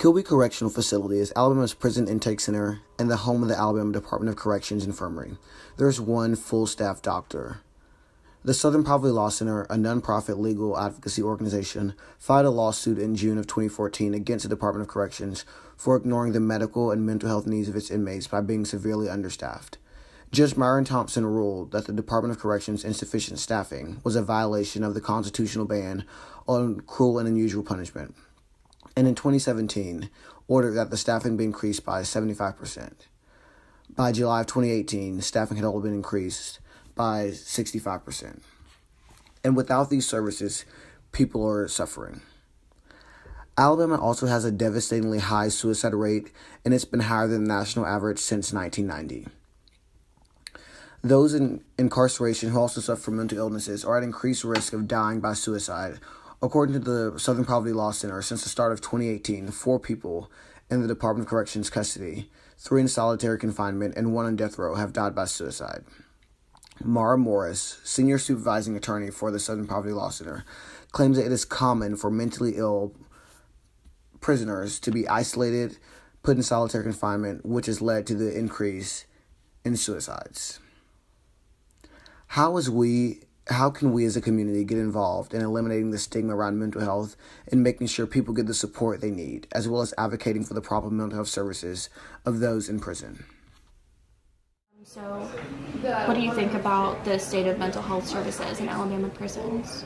Kilby Correctional Facility is Alabama's prison intake center and the home of the Alabama Department of Corrections Infirmary. There is one full-staff doctor. The Southern Poverty Law Center, a nonprofit legal advocacy organization, filed a lawsuit in June of 2014 against the Department of Corrections for ignoring the medical and mental health needs of its inmates by being severely understaffed. Judge Myron Thompson ruled that the Department of Corrections' insufficient staffing was a violation of the constitutional ban on cruel and unusual punishment, and in 2017 ordered that the staffing be increased by 75%. By July of 2018, staffing had already been increased by 65%. And without these services, people are suffering. Alabama also has a devastatingly high suicide rate, and it's been higher than the national average since 1990. Those in incarceration who also suffer from mental illnesses are at increased risk of dying by suicide. According to the Southern Poverty Law Center, since the start of 2018, 4 people in the Department of Corrections custody, 3 in solitary confinement, and 1 on death row have died by suicide. Mara Morris, senior supervising attorney for the Southern Poverty Law Center, claims that it is common for mentally ill prisoners to be isolated, put in solitary confinement, which has led to the increase in suicides. How can we as a community get involved in eliminating the stigma around mental health and making sure people get the support they need, as well as advocating for the proper mental health services of those in prison? So, what do you think about the state of mental health services in Alabama prisons?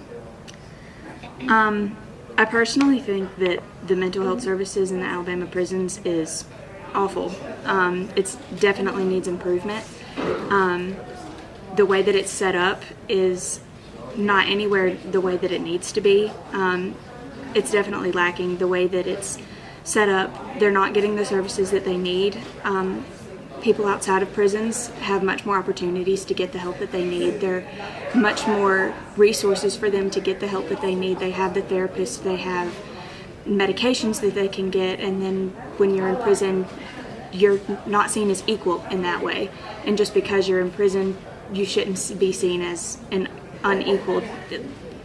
I personally think that the mental health services in the Alabama prisons is awful. It definitely needs improvement. The way that it's set up is not anywhere the way that it needs to be. It's definitely lacking the way that it's set up. They're not getting the services that they need. People outside of prisons have much more opportunities to get the help that they need. There are much more resources for them to get the help that they need. They have the therapists, they have medications that they can get, and then when you're in prison, you're not seen as equal in that way. And just because you're in prison, you shouldn't be seen as an unequal.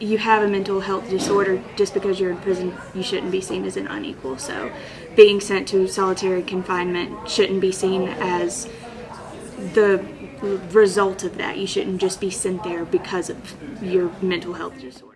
You have a mental health disorder, just because you're in prison, you shouldn't be seen as an unequal. So being sent to solitary confinement shouldn't be seen as the result of that. You shouldn't just be sent there because of your mental health disorder.